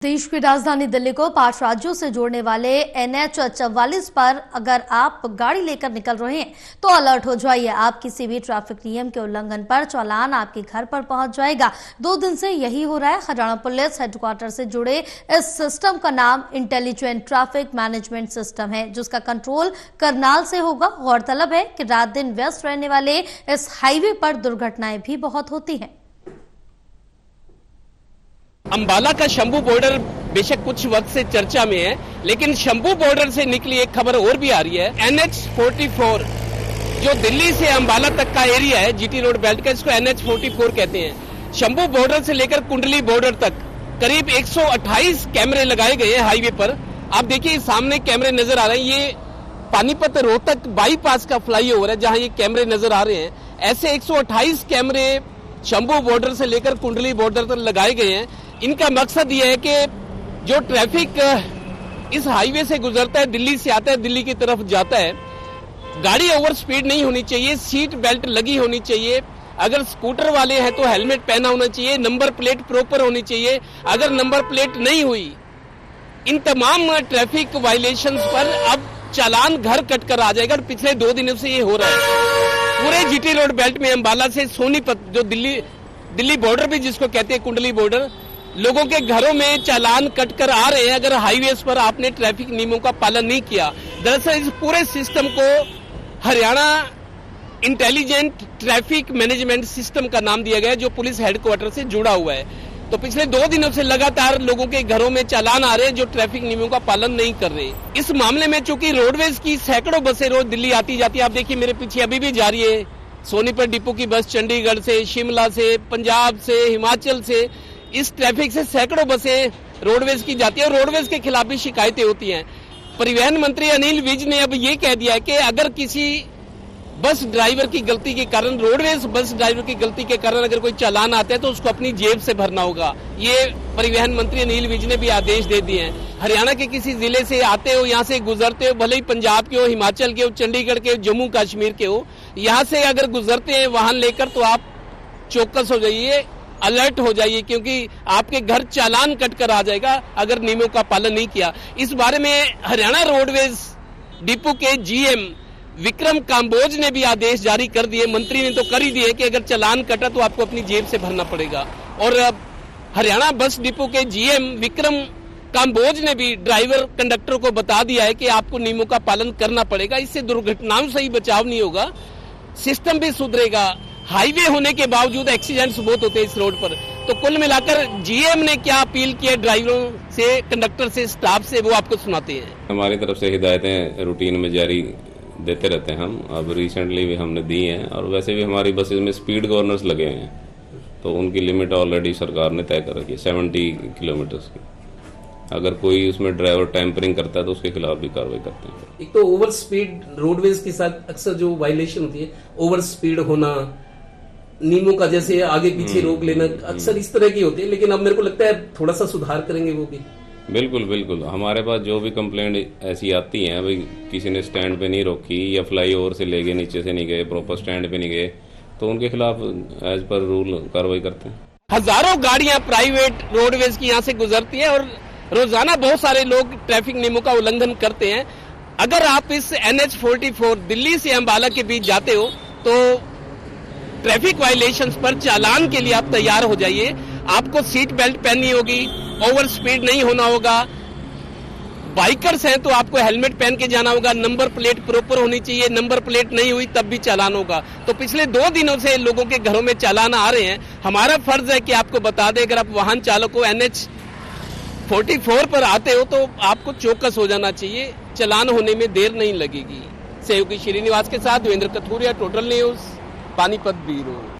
देश की राजधानी दिल्ली को 5 राज्यों से जोड़ने वाले NH 44 पर अगर आप गाड़ी लेकर निकल रहे हैं तो अलर्ट हो जाइए। आप किसी भी ट्रैफिक नियम के उल्लंघन पर चालान आपके घर पर पहुंच जाएगा। 2 दिन से यही हो रहा है। हरियाणा पुलिस हेडक्वार्टर से जुड़े इस सिस्टम का नाम इंटेलिजेंट ट्रैफिक मैनेजमेंट सिस्टम है, जिसका कंट्रोल करनाल से होगा। गौरतलब है कि रात दिन व्यस्त रहने वाले इस हाईवे पर दुर्घटनाएं भी बहुत होती हैं। अंबाला का शंभू बॉर्डर बेशक कुछ वक्त से चर्चा में है, लेकिन शंभू बॉर्डर से निकली एक खबर और भी आ रही है। NH 44 जो दिल्ली से अंबाला तक का एरिया है, GT रोड बेल्ट का, इसको NH 44 कहते हैं। शंभू बॉर्डर से लेकर कुंडली बॉर्डर तक करीब 128 कैमरे लगाए गए हैं हाईवे पर। आप देखिए सामने कैमरे नजर आ रहे हैं। ये पानीपत रोहतक बाईपास का फ्लाईओवर है जहां ये कैमरे नजर आ रहे हैं। ऐसे 128 कैमरे शंभू बॉर्डर से लेकर कुंडली बॉर्डर तक लगाए गए हैं। इनका मकसद ये है कि जो ट्रैफिक इस हाईवे से गुजरता है, दिल्ली से आता है, दिल्ली की तरफ जाता है, गाड़ी ओवर स्पीड नहीं होनी चाहिए, सीट बेल्ट लगी होनी चाहिए। अगर स्कूटर वाले हैं तो हेलमेट पहना होना चाहिए, नंबर प्लेट प्रॉपर होनी चाहिए। अगर नंबर प्लेट नहीं हुई, इन तमाम ट्रैफिक वायलेशंस पर अब चालान घर कट कर आ जाएगा। पिछले 2 दिनों से ये हो रहा है पूरे GT रोड बेल्ट में। अंबाला से सोनीपत, जो दिल्ली बॉर्डर भी जिसको कहते हैं कुंडली बॉर्डर, लोगों के घरों में चालान कट कर आ रहे हैं अगर हाईवेज पर आपने ट्रैफिक नियमों का पालन नहीं किया। दरअसल इस पूरे सिस्टम को Haryana intelligent traffic management system का नाम दिया गया है, जो पुलिस हेडक्वार्टर से जुड़ा हुआ है। तो पिछले 2 दिनों से लगातार लोगों के घरों में चालान आ रहे हैं जो ट्रैफिक नियमों का पालन नहीं कर रहे। इस मामले में चूंकि रोडवेज की सैकड़ों बसें रोज दिल्ली आती जाती है, आप देखिए मेरे पीछे अभी भी जा रही है सोनीपत डिपो की बस, चंडीगढ़ से, शिमला से, पंजाब से, हिमाचल से, इस ट्रैफिक से सैकड़ों बसें रोडवेज की जाती है और रोडवेज के खिलाफ भी शिकायतें होती हैं। परिवहन मंत्री अनिल विज ने अब ये कह दिया है कि अगर किसी बस ड्राइवर की गलती के कारण, रोडवेज बस ड्राइवर की गलती के कारण अगर कोई चालान आता है तो उसको अपनी जेब से भरना होगा। ये परिवहन मंत्री अनिल विज ने भी आदेश दे दिए हैं। हरियाणा के किसी जिले से आते हो, यहाँ से गुजरते हो, भले ही पंजाब के हो, हिमाचल के हो, चंडीगढ़ के हो, जम्मू कश्मीर के हो, यहाँ से अगर गुजरते हैं वाहन लेकर तो आप चौकस हो जाइए, अलर्ट हो जाइए, क्योंकि आपके घर चालान कट कर आ जाएगा अगर नियमों का पालन नहीं किया। इस बारे में हरियाणा रोडवेज डिपो के GM विक्रम काम्बोज ने भी आदेश जारी कर दिए। मंत्री ने तो कर ही दिए कि अगर चालान कटा तो आपको अपनी जेब से भरना पड़ेगा। और हरियाणा बस डिपो के GM विक्रम काम्बोज ने भी ड्राइवर कंडक्टर को बता दिया है कि आपको नियमों का पालन करना पड़ेगा। इससे दुर्घटनाओं से ही बचाव नहीं होगा, सिस्टम भी सुधरेगा। हाईवे होने के बावजूद एक्सीडेंट्स बहुत होते हैं इस रोड पर। तो कुल मिलाकर GM ने क्या अपील किया ड्राइवरों से, कंडक्टर से, स्टाफ से, वो आपको सुनाते हैं। हमारी तरफ से हिदायतें रूटीन में जारी देते रहते हैं हम। अब रिसेंटली भी हमने दी हैं और वैसे भी हमारी बसेज में स्पीड गवर्नर्स लगे हुए हैं, तो उनकी लिमिट ऑलरेडी सरकार ने तय कर रखी है 70 किलोमीटर की। अगर कोई उसमें ड्राइवर टेम्परिंग करता है तो उसके खिलाफ भी कार्रवाई करते हैं। एक तो ओवर स्पीड रोडवेज के साथ अक्सर जो वायलेशन होती है, ओवर स्पीड होना, नियमों का जैसे आगे पीछे रोक लेना, अक्सर इस तरह की होती है। लेकिन अब मेरे को लगता है थोड़ा सा सुधार करेंगे वो भी। बिल्कुल बिल्कुल, हमारे पास जो भी कंप्लेंट ऐसी आती हैं, भाई किसी ने स्टैंड पे नहीं रोकी या फ्लाईओवर से ले गए, नीचे से नहीं गए, प्रॉपर स्टैंड पे नहीं गए, तो उनके खिलाफ एज पर रूल कार्रवाई करते हैं। हजारों गाड़ियां प्राइवेट रोडवेज की यहाँ से गुजरती है और रोजाना बहुत सारे लोग ट्रैफिक नियमों का उल्लंघन करते हैं। अगर आप इस NH 44 दिल्ली से अंबाला के बीच जाते हो तो ट्रैफिक वायलेशंस पर चालान के लिए आप तैयार हो जाइए। आपको सीट बेल्ट पहननी होगी, ओवर स्पीड नहीं होना होगा। बाइकर्स हैं तो आपको हेलमेट पहन के जाना होगा, नंबर प्लेट प्रॉपर होनी चाहिए। नंबर प्लेट नहीं हुई तब भी चालान होगा। तो पिछले 2 दिनों से लोगों के घरों में चालान आ रहे हैं। हमारा फर्ज है कि आपको बता दें, अगर आप वाहन चालकों NH 44 पर आते हो तो आपको चौकस हो जाना चाहिए, चालान होने में देर नहीं लगेगी। सहयोगी श्रीनिवास के साथ Devendra Kathuria, total news, Panipat bureau.